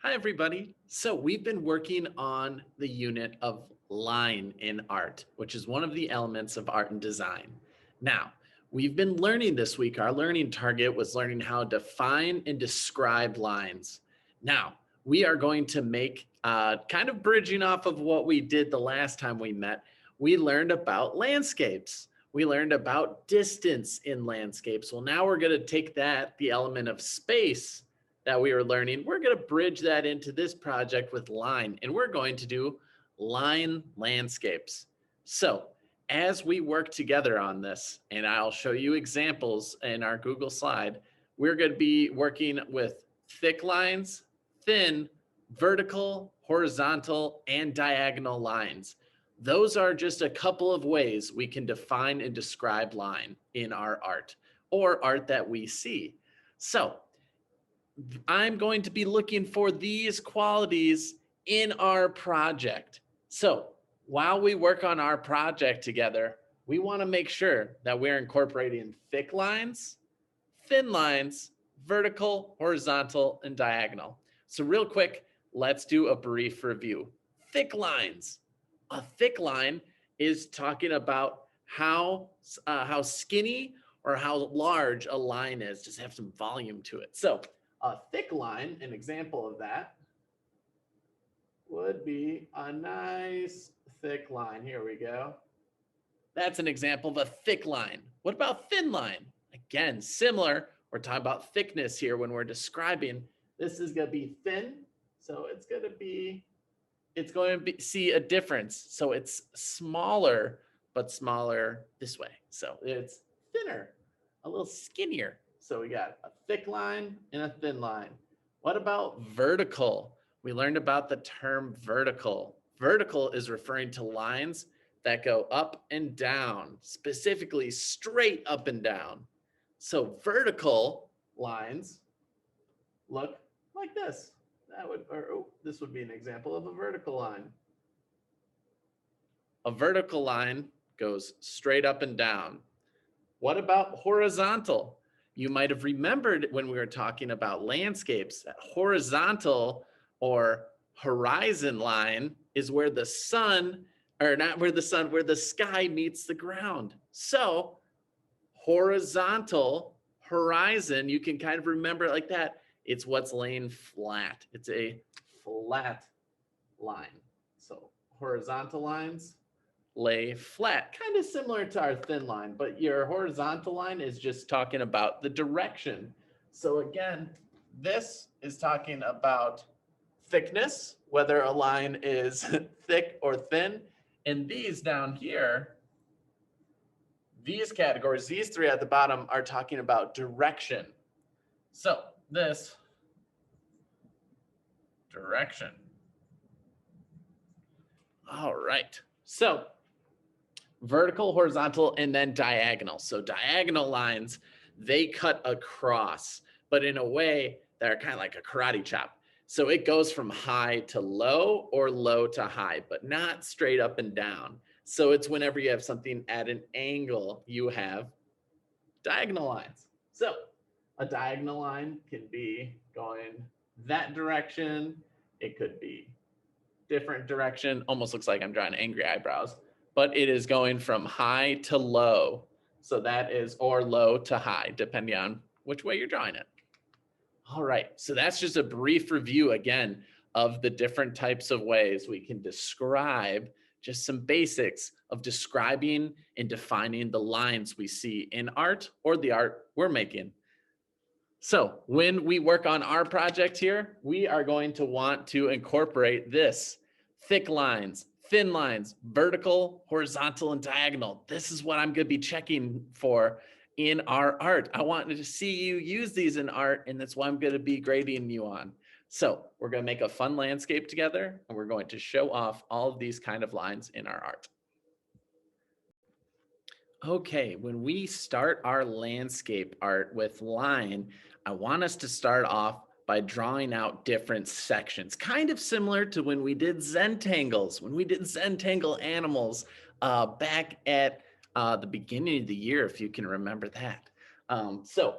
Hi, everybody. So we've been working on the unit of line in art, which is one of the elements of art and design. Now, we've been learning this week, our learning target was learning how to define and describe lines. Now, we are going to make, kind of bridging off of what we did the last time we met, we learned about landscapes. We learned about distance in landscapes. Well, now we're going to take that, the element of space, that we were learning, we're going to bridge that into this project with line, and we're going to do line landscapes. So as we work together on this, and I'll show you examples in our Google slide, we're going to be working with thick lines, thin, vertical, horizontal, and diagonal lines. Those are just a couple of ways we can define and describe line in our art or art that we see. So I'm going to be looking for these qualities in our project. So while we work on our project together, we want to make sure that we're incorporating thick lines, thin lines, vertical, horizontal, and diagonal. So real quick, let's do a brief review. Thick lines. A thick line is talking about how skinny or how large a line is, just have some volume to it. So a thick line, an example of that, would be a nice thick line. Here we go. That's an example of a thick line. What about thin line? Again, similar. We're talking about thickness here when we're describing. This is going to be thin, so it's going to see a difference. So it's smaller, but smaller this way. So it's thinner, a little skinnier. So we got a thick line and a thin line. What about vertical? We learned about the term vertical. Vertical is referring to lines that go up and down, specifically straight up and down. So vertical lines look like this. This would be an example of a vertical line. A vertical line goes straight up and down. What about horizontal? You might have remembered when we were talking about landscapes, that horizontal or horizon line is where the sun, or not where the sun, where the sky meets the ground. So horizontal, horizon, you can kind of remember it like that. It's what's laying flat. It's a flat line. So horizontal lines lay flat, kind of similar to our thin line, but your horizontal line is just talking about the direction. So again, this is talking about thickness, whether a line is thick or thin. And these down here, these categories, these three at the bottom are talking about direction. So this direction. All right. So vertical, horizontal, and then diagonal. So diagonal lines, they cut across, but in a way that are kind of like a karate chop. So it goes from high to low or low to high, but not straight up and down. So it's whenever you have something at an angle, you have diagonal lines. So a diagonal line can be going that direction. It could be different direction. Almost looks like I'm drawing angry eyebrows, but it is going from high to low. So that is, or low to high, depending on which way you're drawing it. All right, so that's just a brief review again of the different types of ways we can describe, just some basics of describing and defining the lines we see in art or the art we're making. So when we work on our project here, we are going to want to incorporate this: thick lines, thin lines, vertical, horizontal, and diagonal. This is what I'm going to be checking for in our art. I want to see you use these in art, and that's what I'm going to be grading you on. So we're going to make a fun landscape together, and we're going to show off all of these kind of lines in our art. Okay, when we start our landscape art with line, I want us to start off by drawing out different sections, kind of similar to when we did Zentangles, when we did Zentangle animals back at the beginning of the year, if you can remember that. So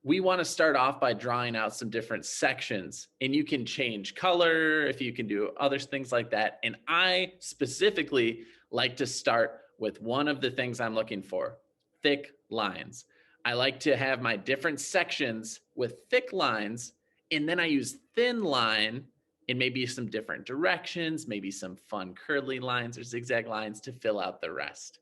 we want to start off by drawing out some different sections, and you can change color if you can do other things like that. And I specifically like to start with one of the things I'm looking for, thick lines. I like to have my different sections with thick lines, and then I use thin line in maybe some different directions, maybe some fun curly lines or zigzag lines to fill out the rest.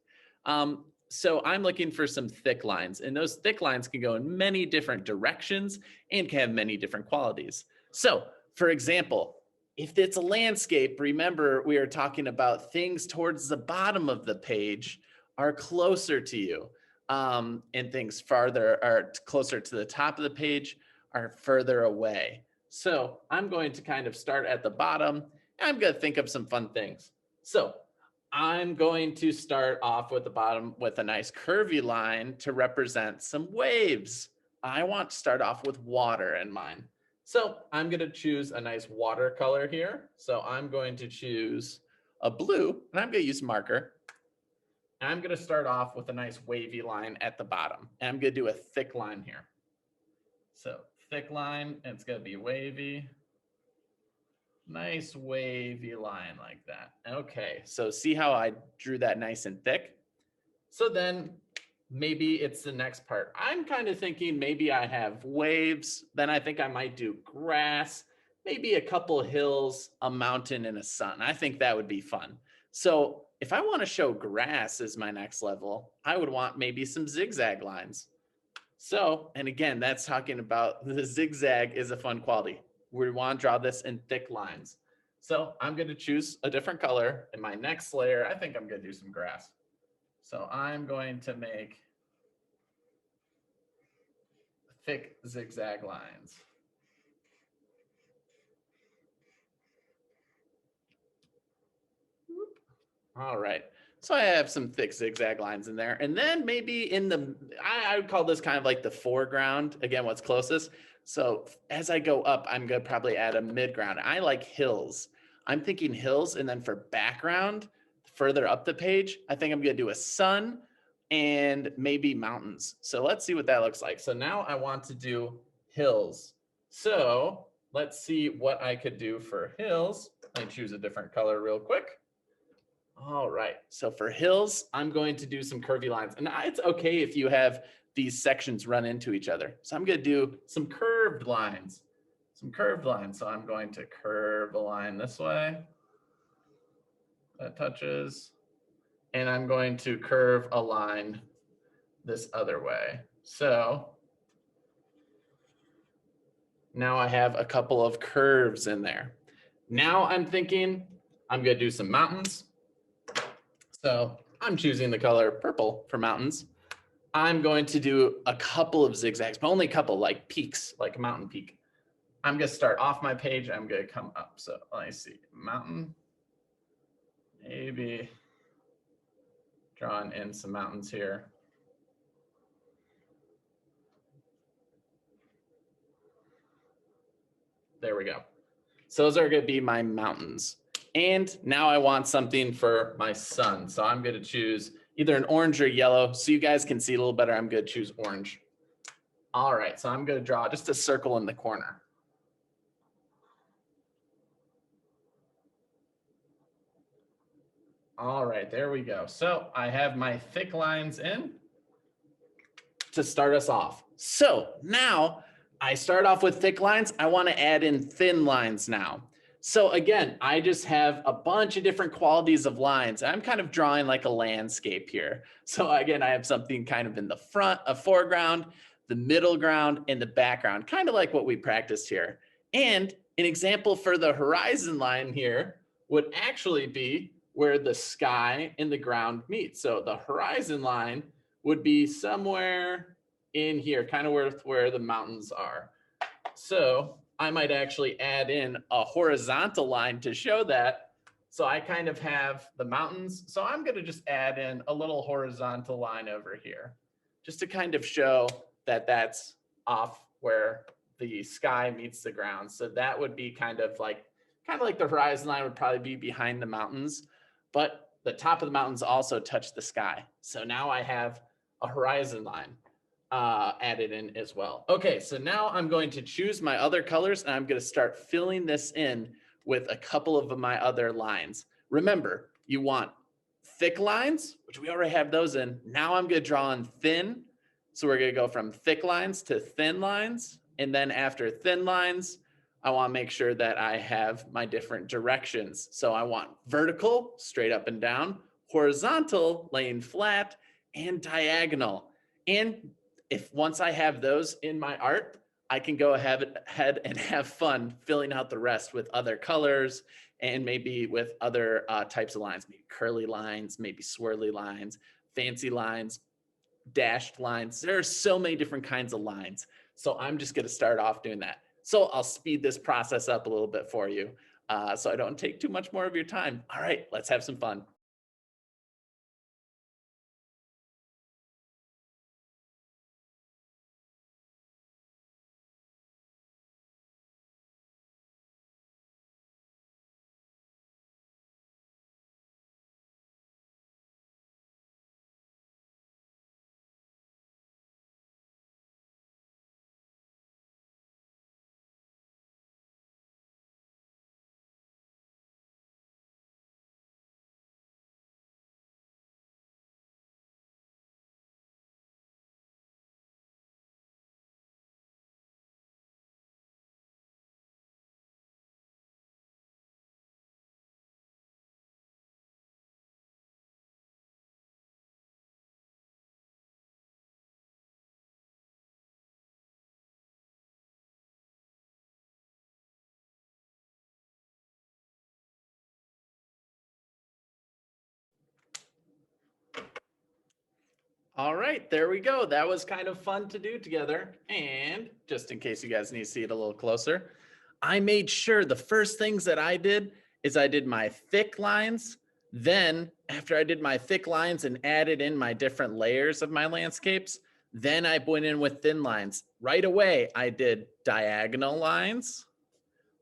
So I'm looking for some thick lines, and those thick lines can go in many different directions and can have many different qualities. So for example, if it's a landscape, remember we are talking about things towards the bottom of the page are closer to you, and things farther are closer to the top of the page are further away. So I'm going to kind of start at the bottom, and I'm going to think of some fun things. So I'm going to start off with the bottom with a nice curvy line to represent some waves. I want to start off with water in mind. So I'm going to choose a nice watercolor here. So I'm going to choose a blue, and I'm going to use marker. And I'm going to start off with a nice wavy line at the bottom. And I'm going to do a thick line here. So thick line, and it's going to be wavy. Nice wavy line like that. Okay, so see how I drew that nice and thick? So then maybe it's the next part. I'm kind of thinking maybe I have waves, then I think I might do grass, maybe a couple hills, a mountain, and a sun. I think that would be fun. So if I want to show grass as my next level, I would want maybe some zigzag lines. So, and again, that's talking about the zigzag is a fun quality. We want to draw this in thick lines. So I'm going to choose a different color. In my next layer, I think I'm going to do some grass. So I'm going to make thick zigzag lines. All right. So I have some thick zigzag lines in there. And then maybe in the, I would call this kind of like the foreground, again, what's closest. So as I go up, I'm going to probably add a midground. I like hills. I'm thinking hills. And then for background, further up the page, I think I'm going to do a sun and maybe mountains. So let's see what that looks like. So now I want to do hills. So let's see what I could do for hills. Let me choose a different color real quick. All right, so for hills, I'm going to do some curvy lines. And it's okay if you have these sections run into each other. So I'm going to do some curved lines. So I'm going to curve a line this way. That touches. And I'm going to curve a line this other way. So now I have a couple of curves in there. Now I'm thinking I'm going to do some mountains. So I'm choosing the color purple for mountains. I'm going to do a couple of zigzags, but only a couple, like peaks, like a mountain peak. I'm going to start off my page. I'm going to come up. So let me see, mountain, maybe drawing in some mountains here. There we go. So those are going to be my mountains. And now I want something for my sun. So I'm going to choose either an orange or yellow. So you guys can see a little better, I'm going to choose orange. All right, so I'm going to draw just a circle in the corner. All right, there we go. So I have my thick lines in to start us off. So now I start off with thick lines. I want to add in thin lines now. So again, I just have a bunch of different qualities of lines. I'm kind of drawing like a landscape here. So again, I have something kind of in the front, a foreground, the middle ground, and the background, kind of like what we practiced here. And an example for the horizon line here would actually be where the sky and the ground meet. So the horizon line would be somewhere in here, kind of where the mountains are. So I might actually add in a horizontal line to show that. So I kind of have the mountains. So I'm going to just add in a little horizontal line over here, just to kind of show that that's off where the sky meets the ground. So that would be kind of like the horizon line would probably be behind the mountains, but the top of the mountains also touch the sky. So now I have a horizon line. added in as well. Okay, so now I'm going to choose my other colors and I'm going to start filling this in with a couple of my other lines. Remember, you want thick lines, which we already have those in. Now I'm going to draw on thin. So we're going to go from thick lines to thin lines. And then after thin lines, I want to make sure that I have my different directions. So I want vertical, straight up and down, horizontal, laying flat, and diagonal. And if once I have those in my art, I can go ahead and have fun filling out the rest with other colors and maybe with other types of lines, maybe curly lines, maybe swirly lines, fancy lines, dashed lines. There are so many different kinds of lines. So I'm just going to start off doing that. So I'll speed this process up a little bit for you so I don't take too much more of your time. All right, let's have some fun. All right, there we go. That was kind of fun to do together. And just in case you guys need to see it a little closer, I made sure the first things that I did is I did my thick lines. Then after I did my thick lines and added in my different layers of my landscapes, then I went in with thin lines. Right away, I did diagonal lines,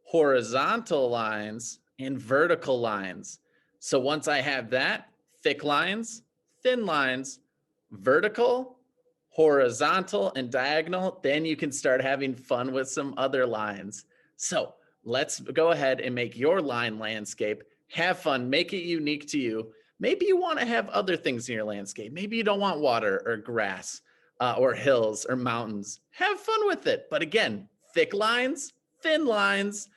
horizontal lines, and vertical lines. So once I have that, thick lines, thin lines, vertical, horizontal, and diagonal, then you can start having fun with some other lines. So let's go ahead and make your line landscape. Have fun, make it unique to you. Maybe you want to have other things in your landscape. Maybe you don't want water or grass or hills or mountains. Have fun with it. But again, thick lines, thin lines,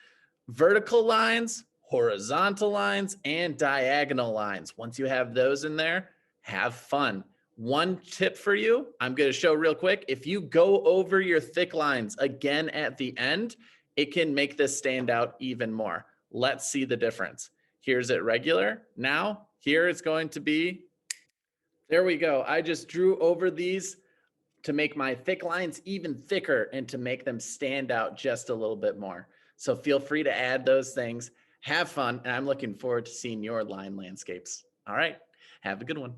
vertical lines, horizontal lines, and diagonal lines. Once you have those in there, have fun. One tip for you, I'm going to show real quick. If you go over your thick lines again at the end, it can make this stand out even more. Let's see the difference. Here's it regular. Now, here it's going to be, there we go. I just drew over these to make my thick lines even thicker and to make them stand out just a little bit more. So feel free to add those things. Have fun. And I'm looking forward to seeing your line landscapes. All right. Have a good one.